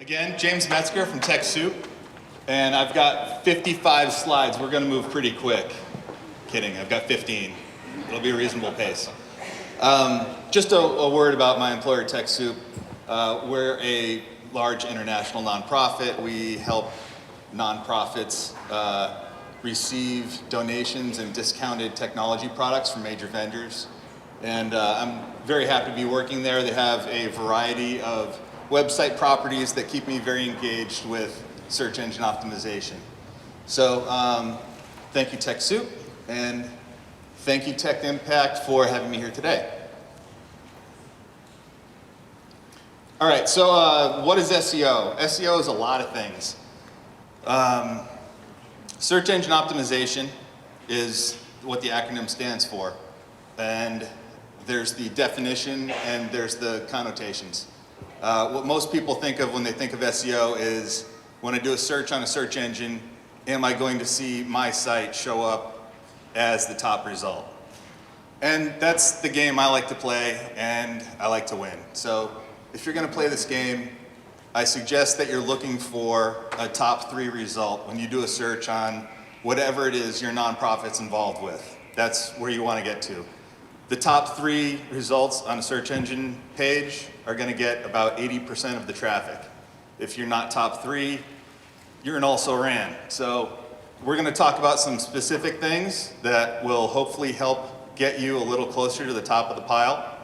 Again, James Metzger from TechSoup, and I've got 55 slides. We're going to move pretty quick. Kidding, I've got 15. It'll be a reasonable pace. Just a word about my employer, TechSoup. We're a large international nonprofit. We help nonprofits receive donations and discounted technology products from major vendors. And I'm very happy to be working there. They have a variety of website properties that keep me very engaged with search engine optimization. So thank you, TechSoup, and thank you, Tech Impact, for having me here today. All right, so what is SEO? SEO is a lot of things. Search engine optimization is what the acronym stands for. And there's the definition and there's the connotations. What most people think of when they think of SEO is when I do a search on a search engine, am I going to see my site show up as the top result? And that's the game I like to play and I like to win. So if you're going to play this game, I suggest that you're looking for a top 3 result when you do a search on whatever it is your nonprofit's involved with. That's where you want to get to. The top 3 results on a search engine page are going to get about 80% of the traffic. If you're not top 3, you're an also-ran. So we're going to talk about some specific things that will hopefully help get you a little closer to the top of the pile.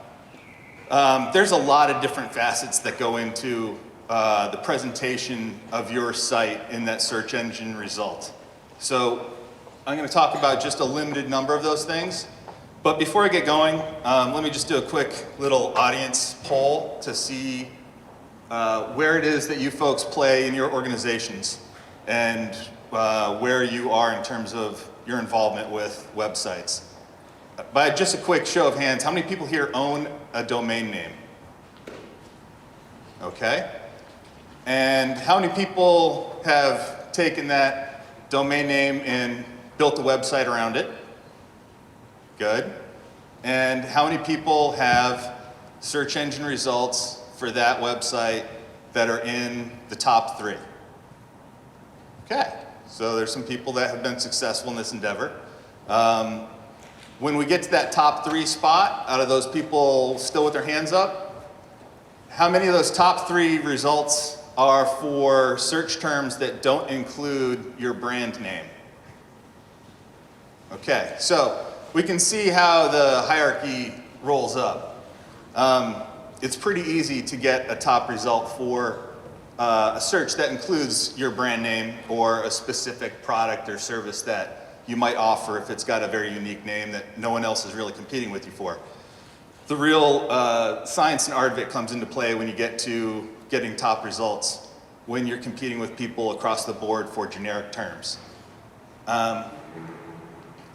There's a lot of different facets that go into the presentation of your site in that search engine result. So I'm going to talk about just a limited number of those things. But before I get going, let me just do a quick little audience poll to see where it is that you folks play in your organizations and where you are in terms of your involvement with websites. By just a quick show of hands, how many people here own a domain name? Okay. And how many people have taken that domain name and built a website around it? Good. And how many people have search engine results for that website that are in the top 3? Okay, so there's some people that have been successful in this endeavor. When we get to that top 3 spot, out of those people still with their hands up, how many of those top 3 results are for search terms that don't include your brand name? Okay, so we can see how the hierarchy rolls up. It's pretty easy to get a top result for a search that includes your brand name or a specific product or service that you might offer if it's got a very unique name that no one else is really competing with you for. The real science and art of it comes into play when you get to getting top results, when you're competing with people across the board for generic terms.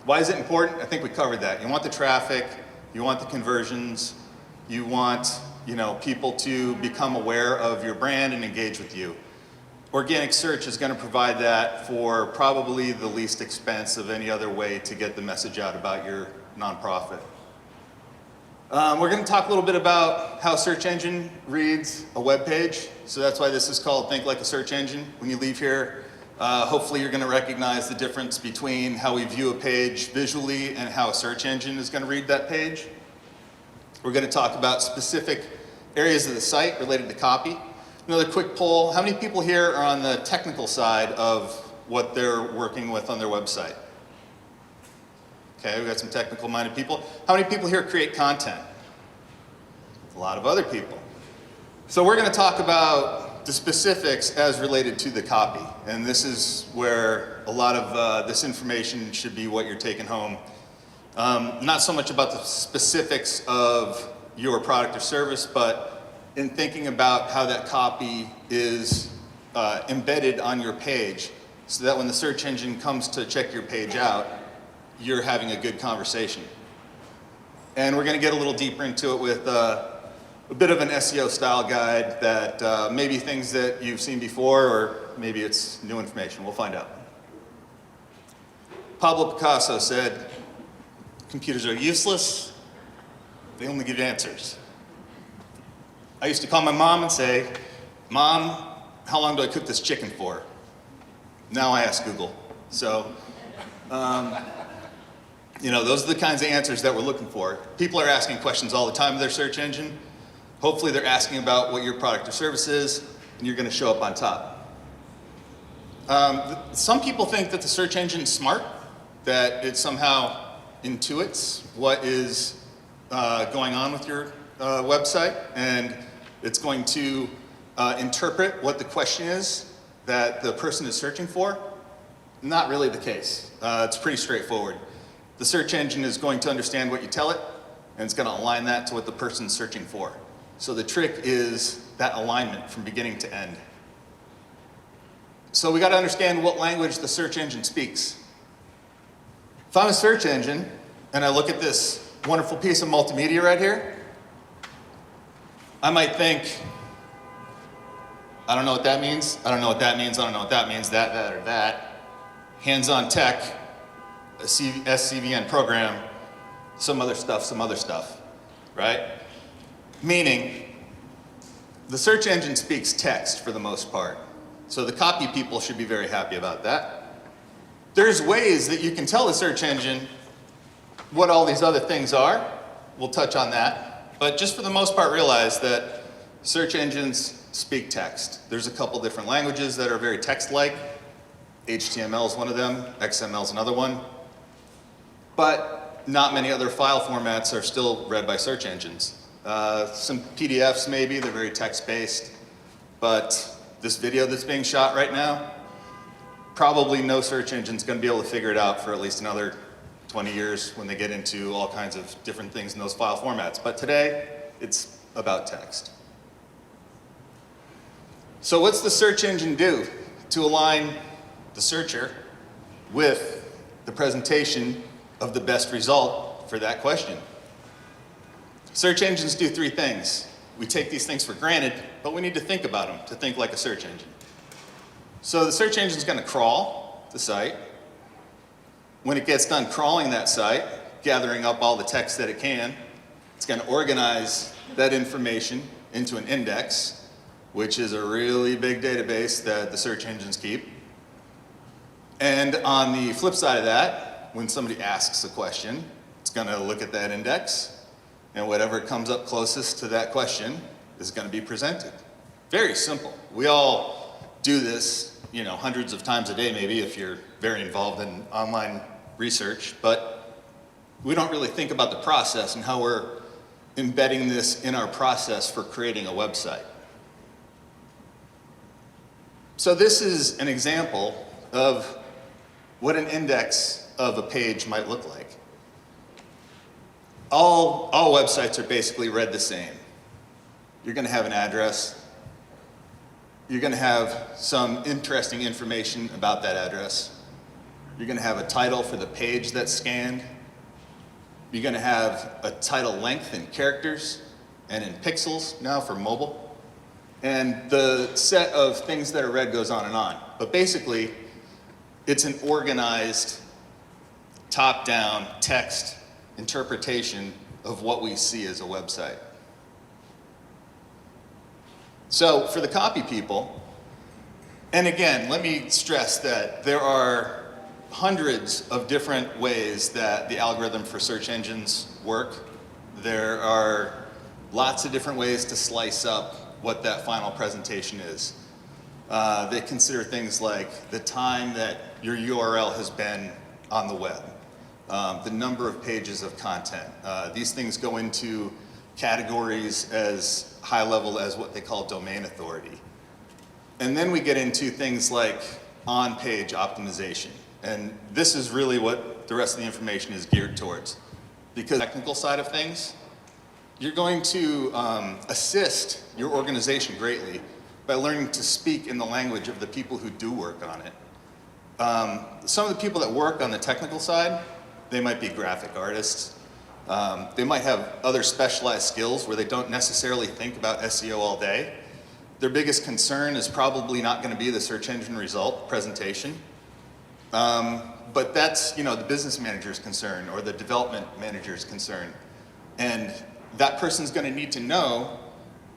Why is it important? I think we covered that. You want the traffic, you want the conversions, you want people to become aware of your brand and engage with you. Organic search is going to provide that for probably the least expense of any other way to get the message out about your nonprofit. We're going to talk a little bit about how search engine reads a web page. So that's why this is called Think Like a Search Engine. When you leave here, hopefully you're going to recognize the difference between how we view a page visually and how a search engine is going to read that page. We're going to talk about specific areas of the site related to copy. Another quick poll, how many people here are on the technical side of what they're working with on their website? Okay, we've got some technical minded people. How many people here create content? A lot of other people. So we're going to talk about the specifics as related to the copy. And this is where a lot of this information should be what you're taking home. Not so much about the specifics of your product or service, but in thinking about how that copy is embedded on your page so that when the search engine comes to check your page out, you're having a good conversation. And we're going to get a little deeper into it with a bit of an SEO style guide that maybe things that you've seen before or maybe it's new information. We'll find out. Pablo Picasso said, "Computers are useless. They only give answers." I used to call my mom and say, "Mom, how long do I cook this chicken for? Now I ask Google. So, those are the kinds of answers that we're looking for. People are asking questions all the time in their search engine. Hopefully they're asking about what your product or service is, and you're gonna show up on top. Some people think that the search engine is smart, that it somehow intuits what is going on with your website, and it's going to interpret what the question is that the person is searching for. Not really the case. It's pretty straightforward. The search engine is going to understand what you tell it, and it's going to align that to what the person's searching for. So the trick is that alignment from beginning to end. So we got to understand what language the search engine speaks. If I'm a search engine and I look at this wonderful piece of multimedia right here, I might think, I don't know what that means, I don't know what that means, I don't know what that means, that, or that. Hands-on tech, a SCVN program, some other stuff, right? Meaning, the search engine speaks text for the most part. So the copy people should be very happy about that. There's ways that you can tell the search engine what all these other things are. We'll touch on that. But just for the most part, realize that search engines speak text. There's a couple different languages that are very text-like. HTML is one of them, XML is another one. But not many other file formats are still read by search engines. Some PDFs maybe, they're very text-based. But this video that's being shot right now, probably no search engine's gonna be able to figure it out for at least another 20 years when they get into all kinds of different things in those file formats. But today, it's about text. So what's the search engine do to align the searcher with the presentation of the best result for that question? Search engines do three things. We take these things for granted, but we need to think about them to think like a search engine. So the search engine is going to crawl the site. When it gets done crawling that site, gathering up all the text that it can, it's going to organize that information into an index, which is a really big database that the search engines keep. And on the flip side of that, when somebody asks a question, it's going to look at that index, and whatever comes up closest to that question is going to be presented. Very simple. We all do this, hundreds of times a day maybe if you're very involved in online research, but we don't really think about the process and how we're embedding this in our process for creating a website. So this is an example of what an index of a page might look like. All websites are basically read the same. You're going to have an address. You're going to have some interesting information about that address. You're going to have a title for the page that's scanned. You're going to have a title length in characters and in pixels now for mobile. And the set of things that are read goes on and on. But basically, it's an organized, top-down text interpretation of what we see as a website. So for the copy people, and again, let me stress that there are hundreds of different ways that the algorithm for search engines work. There are lots of different ways to slice up what that final presentation is. They consider things like the time that your URL has been on the web, the number of pages of content. These things go into categories as high level as what they call domain authority. And then we get into things like on-page optimization. And this is really what the rest of the information is geared towards. Because the technical side of things, you're going to assist your organization greatly by learning to speak in the language of the people who do work on it. Some of the people that work on the technical side, they might be graphic artists. They might have other specialized skills where they don't necessarily think about SEO all day. Their biggest concern is probably not going to be the search engine result presentation. But that's the business manager's concern or the development manager's concern. And that person's going to need to know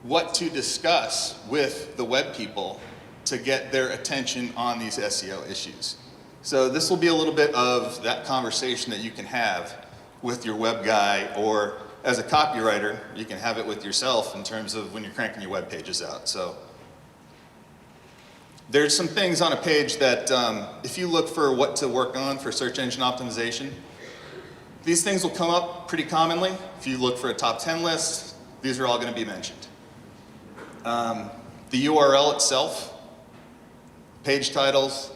what to discuss with the web people to get their attention on these SEO issues. So this will be a little bit of that conversation that you can have with your web guy, or as a copywriter, you can have it with yourself in terms of when you're cranking your web pages out. So there's some things on a page that if you look for what to work on for search engine optimization, these things will come up pretty commonly. If you look for a top 10 list, these are all going to be mentioned. The URL itself, page titles,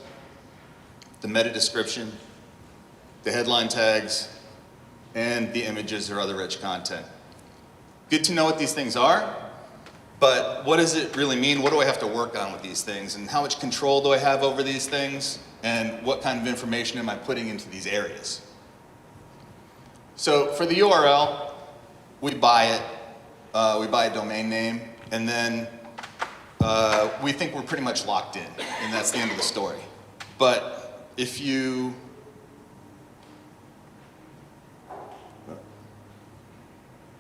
the meta description, the headline tags, and the images or other rich content. Good to know what these things are, but what does it really mean? What do I have to work on with these things? And how much control do I have over these things? And what kind of information am I putting into these areas? So for the URL, we buy it. We buy a domain name, and then we think we're pretty much locked in, and that's the end of the story. But if you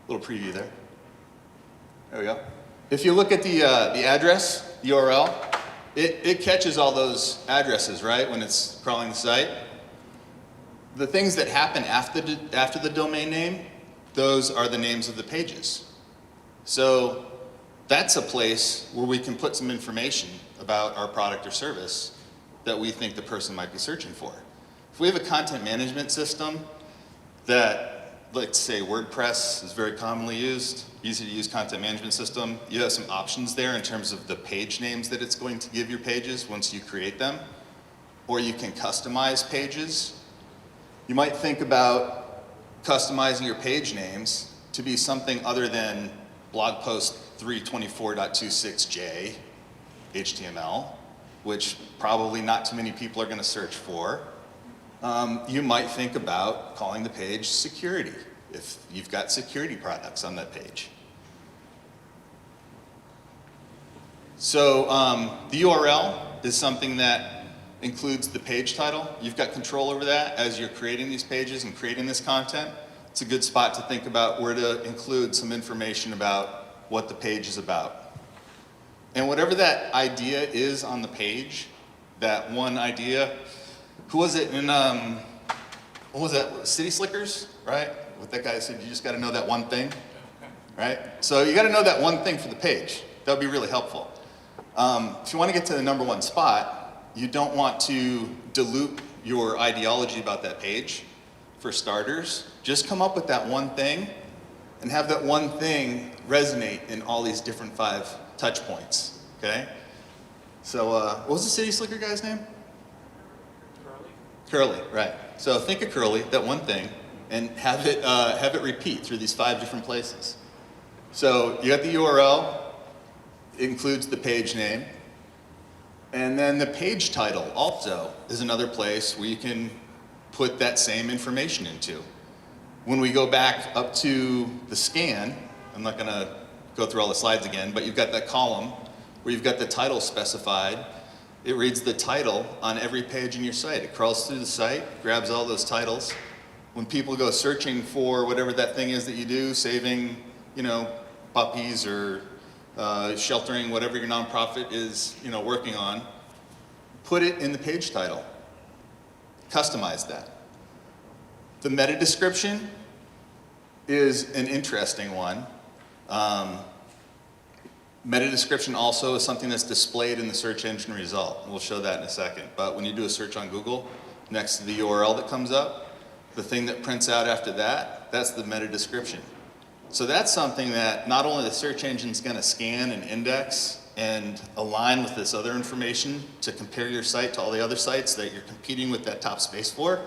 little preview there. There we go. If you look at the address, the URL, it catches all those addresses, right, when it's crawling the site. The things that happen after the domain name, those are the names of the pages. So that's a place where we can put some information about our product or service that we think the person might be searching for. If we have a content management system that, let's say WordPress is very commonly used, easy to use content management system, you have some options there in terms of the page names that it's going to give your pages once you create them, or you can customize pages. You might think about customizing your page names to be something other than blog post 324.26j HTML, which probably not too many people are going to search for. You might think about calling the page security, if you've got security products on that page. So the URL is something that includes the page title. You've got control over that as you're creating these pages and creating this content. It's a good spot to think about where to include some information about what the page is about. And whatever that idea is on the page, that one idea, who was it in, what was that, City Slickers, right? What that guy said, you just gotta know that one thing, right? So you gotta know that one thing for the page. That would be really helpful. If you wanna get to the number one spot, you don't want to dilute your ideology about that page. For starters, just come up with that one thing and have that one thing resonate in all these different 5 touch points, okay? So what was the City Slicker guy's name? Curly, right. So think of Curly, that one thing, and have it repeat through these 5 different places. So you got the URL, it includes the page name, and then the page title also is another place where you can put that same information into. When we go back up to the scan, I'm not gonna go through all the slides again, but you've got that column where you've got the title specified. It reads the title on every page in your site. It crawls through the site, grabs all those titles. When people go searching for whatever that thing is that you do, saving, puppies or sheltering, whatever your nonprofit is, working on, put it in the page title. Customize that. The meta description is an interesting one. Meta description also is something that's displayed in the search engine result. We'll show that in a second. But when you do a search on Google, next to the URL that comes up, the thing that prints out after that, that's the meta description. So that's something that not only the search engine's gonna scan and index and align with this other information to compare your site to all the other sites that you're competing with that top space for,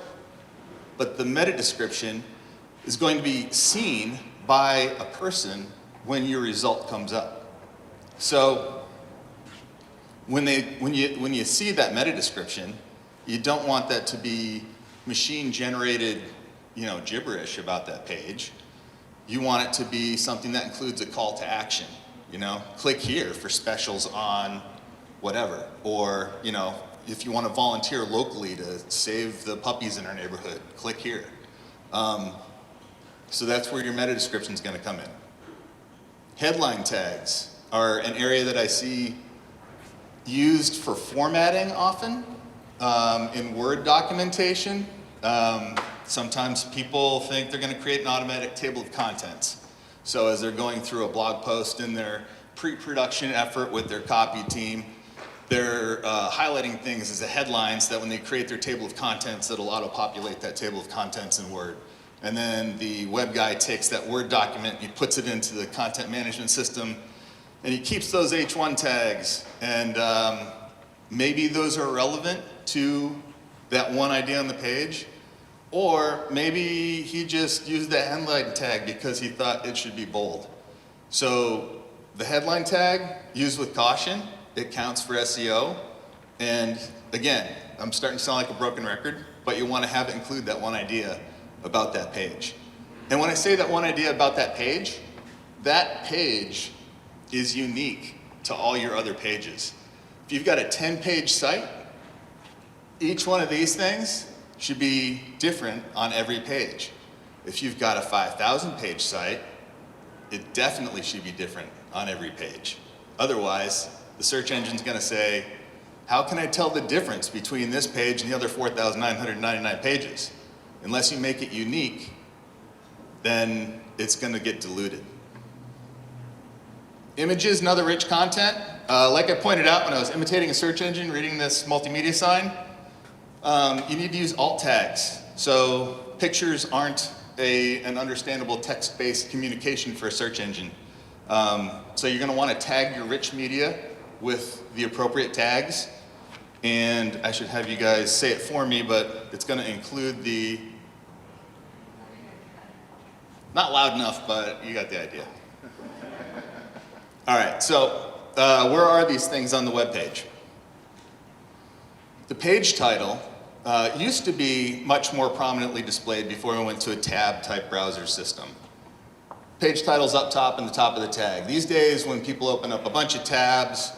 but the meta description is going to be seen by a person when your result comes up. So when you see that meta description, you don't want that to be machine generated, gibberish about that page. You want it to be something that includes a call to action. Click here for specials on whatever, or if you want to volunteer locally to save the puppies in our neighborhood, click here. So that's where your meta description is going to come in. Headline tags are an area that I see used for formatting often in Word documentation. Sometimes people think they're going to create an automatic table of contents. So as they're going through a blog post in their pre-production effort with their copy team, they're highlighting things as a headline so that when they create their table of contents, it'll auto-populate that table of contents in Word. And then the web guy takes that Word document, he puts it into the content management system, and he keeps those H1 tags. And maybe those are relevant to that one idea on the page, or maybe he just used the headline tag because he thought it should be bold. So the headline tag, used with caution, it counts for SEO. And again, I'm starting to sound like a broken record, but you want to have it include that one idea about that page. And when I say that one idea about that page is unique to all your other pages. If you've got a 10-page site, each one of these things should be different on every page. If you've got a 5,000-page site, it definitely should be different on every page. Otherwise, the search engine's going to say, how can I tell the difference between this page and the other 4,999 pages? Unless you make it unique, then it's going to get diluted. Images and other rich content. Like I pointed out when I was imitating a search engine, reading this multimedia sign, you need to use alt tags. So pictures aren't an understandable text-based communication for a search engine. So you're going to want to tag your rich media with the appropriate tags. And I should have you guys say it for me, but it's going to include the, not loud enough, but you got the idea. All right, so where are these things on the web page? The page title used to be much more prominently displayed before we went to a tab-type browser system. Page title's up top and the top of the tag. These days, when people open up a bunch of tabs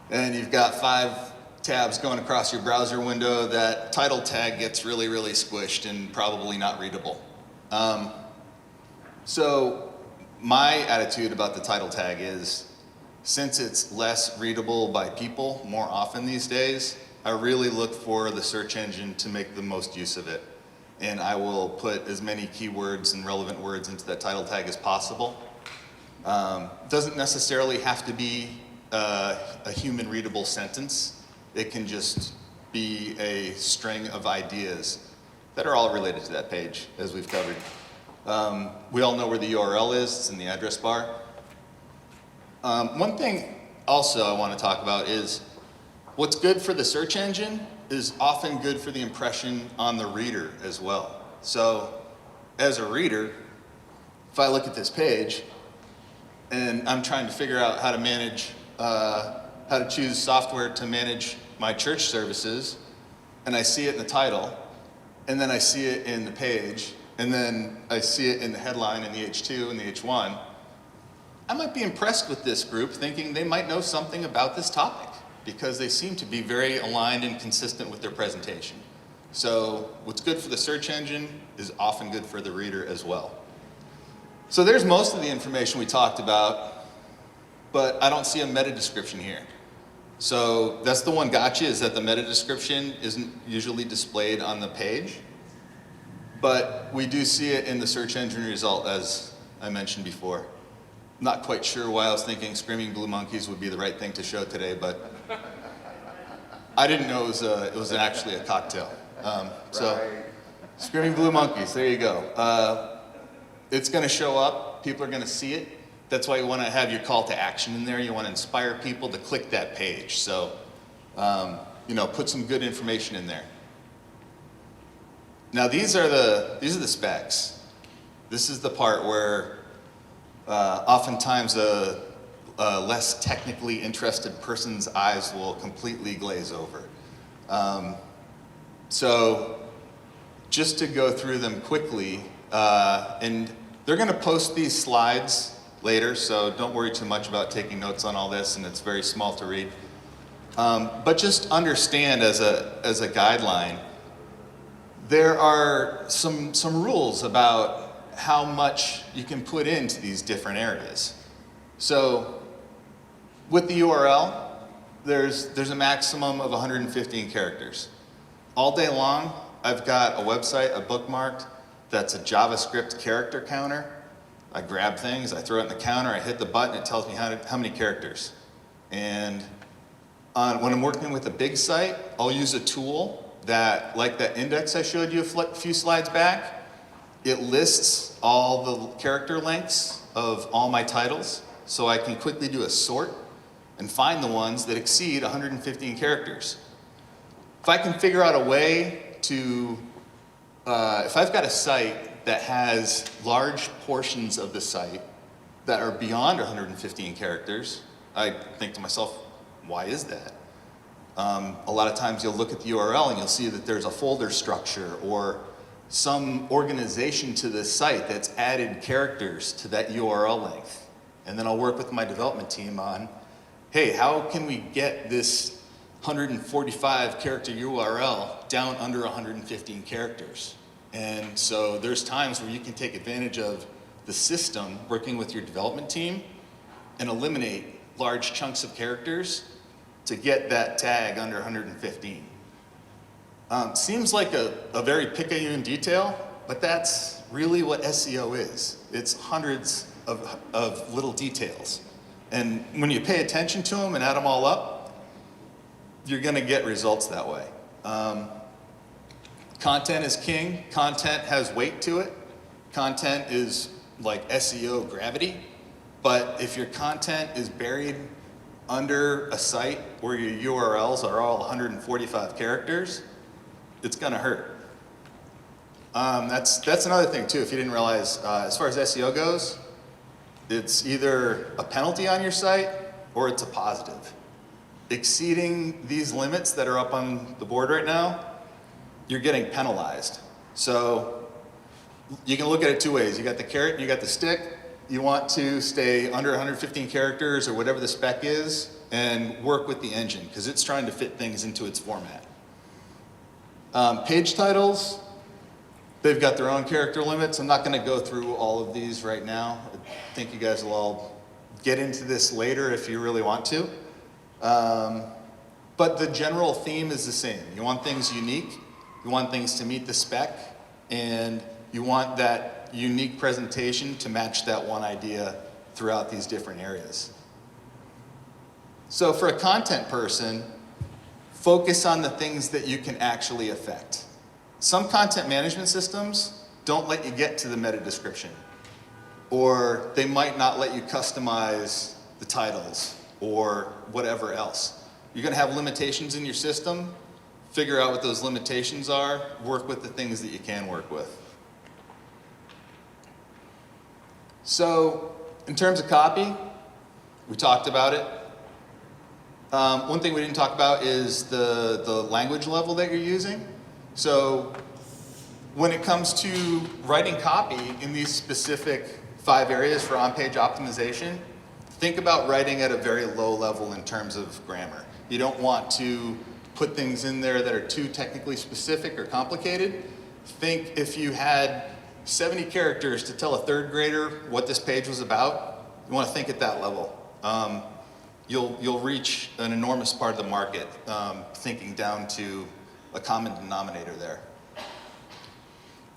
and you've got 5 tabs going across your browser window, that title tag gets really, really squished and probably not readable. So my attitude about the title tag is, since it's less readable by people more often these days, I really look for the search engine to make the most use of it. And I will put as many keywords and relevant words into that title tag as possible. Doesn't necessarily have to be a human readable sentence. It can just be a string of ideas that are all related to that page, as we've covered. We all know where the URL is, it's in the address bar. One thing also I want to talk about is what's good for the search engine is often good for the impression on the reader as well. So as a reader, if I look at this page and I'm trying to figure out how to manage, how to choose software to manage my church services, and I see it in the title, and then I see it in the page, and then I see it in the headline in the H2 and the H1, I might be impressed with this group, thinking they might know something about this topic, because they seem to be very aligned and consistent with their presentation. So what's good for the search engine is often good for the reader as well. So there's most of the information we talked about, but I don't see a meta description here. So that's the one gotcha, is that the meta description isn't usually displayed on the page, but we do see it in the search engine result, as I mentioned before. Not quite sure why I was thinking screaming blue monkeys would be the right thing to show today, but I didn't know it was actually a cocktail. So screaming blue monkeys, there you go. It's going to show up, people are going to see it. That's why you want to have your call to action in there. You want to inspire people to click that page. So, put some good information in there. Now these are the specs. This is the part where oftentimes a less technically interested person's eyes will completely glaze over. So just to go through them quickly, and they're going to post these slides later, so don't worry too much about taking notes on all this, and it's very small to read. But just understand as a guideline, there are some rules about how much you can put into these different areas. So with the URL, there's a maximum of 115 characters. All day long, I've got a website, a bookmarked, that's a JavaScript character counter. I grab things, I throw it in the counter, I hit the button, it tells me how many characters. And when I'm working with a big site, I'll use a tool that, like that index I showed you a few slides back, it lists all the character lengths of all my titles, so I can quickly do a sort and find the ones that exceed 115 characters. If I can figure out a way to, if I've got a site that has large portions of the site that are beyond 115 characters, I think to myself, why is that? A lot of times you'll look at the URL and you'll see that there's a folder structure or some organization to this site that's added characters to that URL length. And then I'll work with my development team on, hey, how can we get this 145 character URL down under 115 characters? And so there's times where you can take advantage of the system working with your development team and eliminate large chunks of characters to get that tag under 115. Seems like a very picayune detail, but that's really what SEO is. It's hundreds of little details. And when you pay attention to them and add them all up, you're gonna get results that way. Content is king. Content has weight to it. Content is like SEO gravity. But if your content is buried under a site where your URLs are all 145 characters, it's gonna hurt. That's another thing too, if you didn't realize, as far as SEO goes, it's either a penalty on your site or it's a positive. Exceeding these limits that are up on the board right now, you're getting penalized. So you can look at it two ways. You got the carrot and you got the stick. You want to stay under 115 characters or whatever the spec is and work with the engine because it's trying to fit things into its format. Page titles, they've got their own character limits. I'm not gonna go through all of these right now. I think you guys will all get into this later if you really want to. But the general theme is the same. You want things unique, you want things to meet the spec, and you want that unique presentation to match that one idea throughout these different areas. So for a content person, focus on the things that you can actually affect. Some content management systems don't let you get to the meta description, or they might not let you customize the titles or whatever else. You're gonna have limitations in your system, figure out what those limitations are, work with the things that you can work with. So, in terms of copy, we talked about it. One thing we didn't talk about is the language level that you're using. So, when it comes to writing copy in these specific 5 areas for on-page optimization, think about writing at a very low level in terms of grammar. You don't want to put things in there that are too technically specific or complicated. Think if you had 70 characters to tell a 3rd grader what this page was about, you want to think at that level. You'll reach an enormous part of the market thinking down to a common denominator there.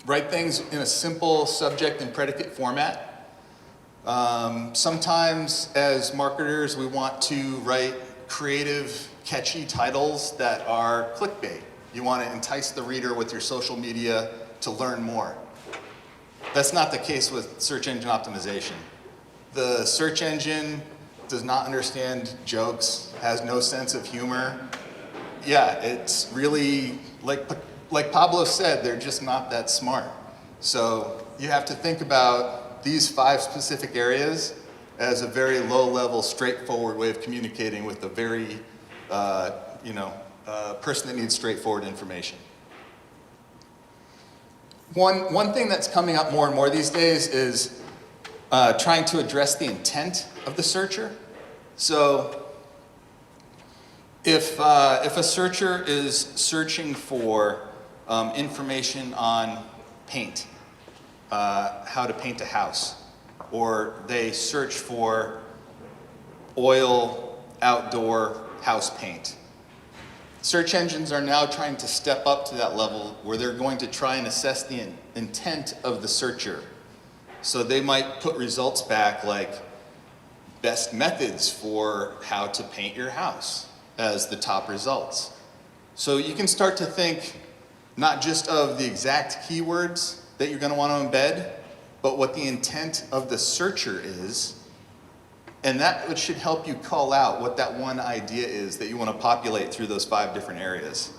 Write things in a simple subject and predicate format. Sometimes as marketers we want to write creative, catchy titles that are clickbait. You want to entice the reader with your social media to learn more. That's not the case with search engine optimization. The search engine does not understand jokes, has no sense of humor. Yeah, it's really, like Pablo said, they're just not that smart. So you have to think about these 5 specific areas as a very low-level, straightforward way of communicating with a very, person that needs straightforward information. One thing that's coming up more and more these days is trying to address the intent of the searcher. So if a searcher is searching for information on paint, how to paint a house, or they search for oil outdoor house paint. Search engines are now trying to step up to that level where they're going to try and assess the intent of the searcher. So they might put results back like best methods for how to paint your house as the top results. So you can start to think not just of the exact keywords that you're going to want to embed, but what the intent of the searcher is. And that should help you call out what that one idea is that you want to populate through those 5 different areas.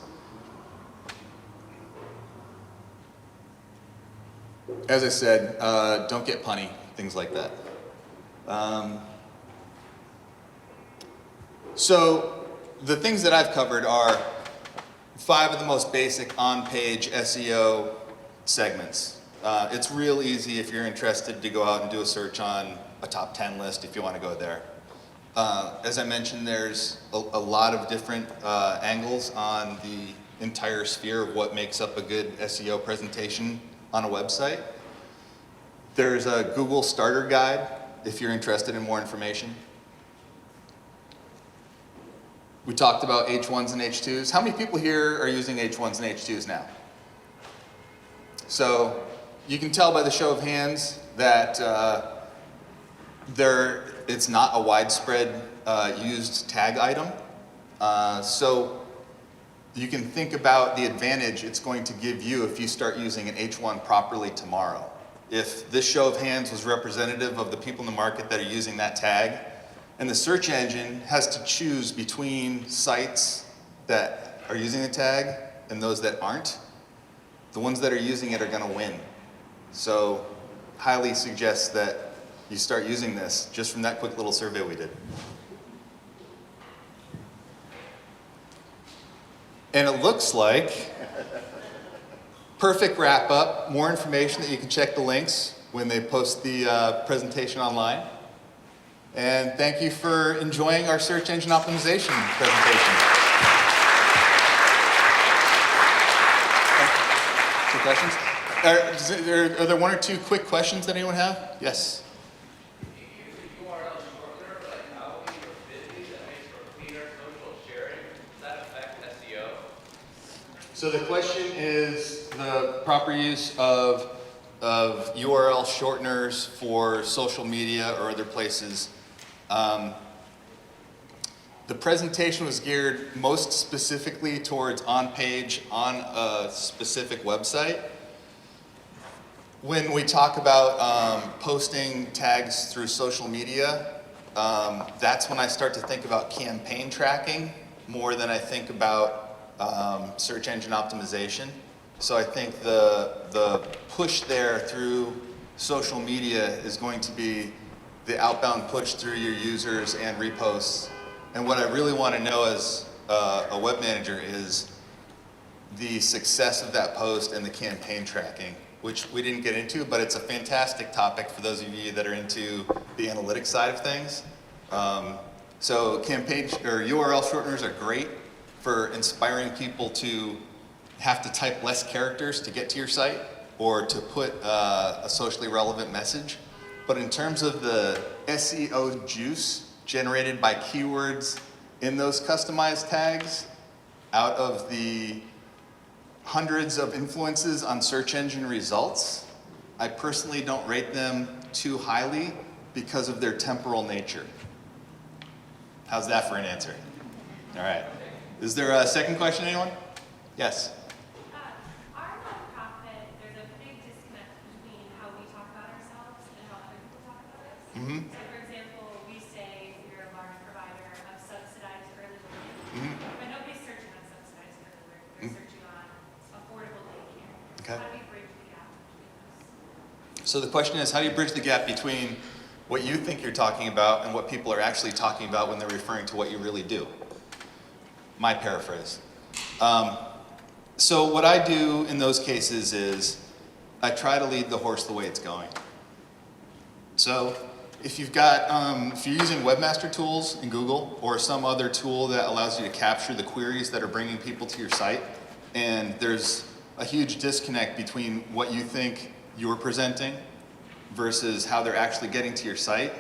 As I said, don't get punny, things like that. So the things that I've covered are 5 of the most basic on-page SEO segments. It's real easy if you're interested to go out and do a search on a top 10 list if you want to go there. As I mentioned, there's a lot of different angles on the entire sphere of what makes up a good SEO presentation on a website. There's a Google starter guide if you're interested in more information. We talked about H1s and H2s. How many people here are using H1s and H2s now? So you can tell by the show of hands that it's not a widespread used tag item. So you can think about the advantage it's going to give you if you start using an H1 properly tomorrow. If this show of hands was representative of the people in the market that are using that tag, and the search engine has to choose between sites that are using the tag and those that aren't, the ones that are using it are going to win. So highly suggest that you start using this just from that quick little survey we did. And it looks like perfect wrap up, more information that you can check the links when they post the presentation online. And thank you for enjoying our search engine optimization presentation. Two questions? Are there 1 or 2 quick questions that anyone have? Yes. So the question is the proper use of URL shorteners for social media or other places. The presentation was geared most specifically towards on-page on a specific website. When we talk about posting tags through social media, that's when I start to think about campaign tracking more than I think about search engine optimization. So I think the push there through social media is going to be the outbound push through your users and reposts. And what I really want to know as a web manager is the success of that post and the campaign tracking, which we didn't get into, but it's a fantastic topic for those of you that are into the analytics side of things. So campaign or URL shorteners are great for inspiring people to have to type less characters to get to your site or to put a socially relevant message. But in terms of the SEO juice generated by keywords in those customized tags, out of the hundreds of influences on search engine results, I personally don't rate them too highly because of their temporal nature. How's that for an answer? All right. Is there a second question, anyone? Yes. Our nonprofit, there's a big disconnect between how we talk about ourselves and how other people talk about us. Mm-hmm. So, for example, we say we're a large provider of subsidized early learning, but nobody's searching on subsidized early learning. They're searching on affordable daycare. Okay. How do we bridge the gap between those? So the question is, how do you bridge the gap between what you think you're talking about and what people are actually talking about when they're referring to what you really do? My paraphrase. So what I do in those cases is I try to lead the horse the way it's going. So if you've got, if you're using webmaster tools in Google or some other tool that allows you to capture the queries that are bringing people to your site, and there's a huge disconnect between what you think you're presenting versus how they're actually getting to your site,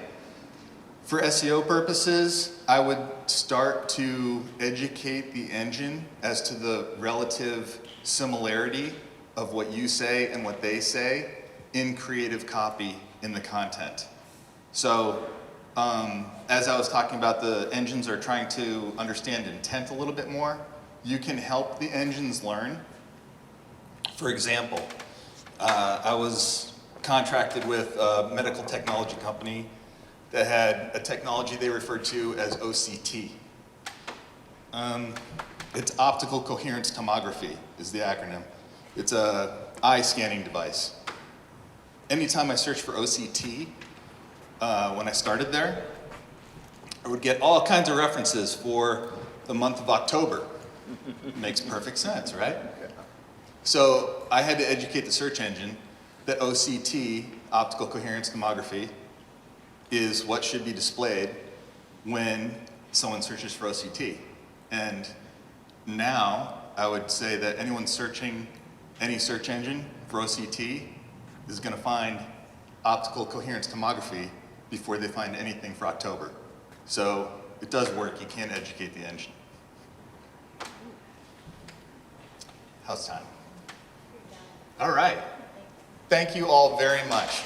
For SEO purposes, I would start to educate the engine as to the relative similarity of what you say and what they say in creative copy in the content. So, as I was talking about, the engines are trying to understand intent a little bit more. You can help the engines learn. For example, I was contracted with a medical technology company that had a technology they referred to as OCT. It's optical coherence tomography is the acronym. It's a eye scanning device. Anytime I searched for OCT, when I started there, I would get all kinds of references for the month of October. Makes perfect sense, right? So I had to educate the search engine that OCT, optical coherence tomography, is what should be displayed when someone searches for OCT. And now I would say that anyone searching any search engine for OCT is going to find optical coherence tomography before they find anything for October. So it does work. You can educate the engine. How's time? All right. Thank you all very much.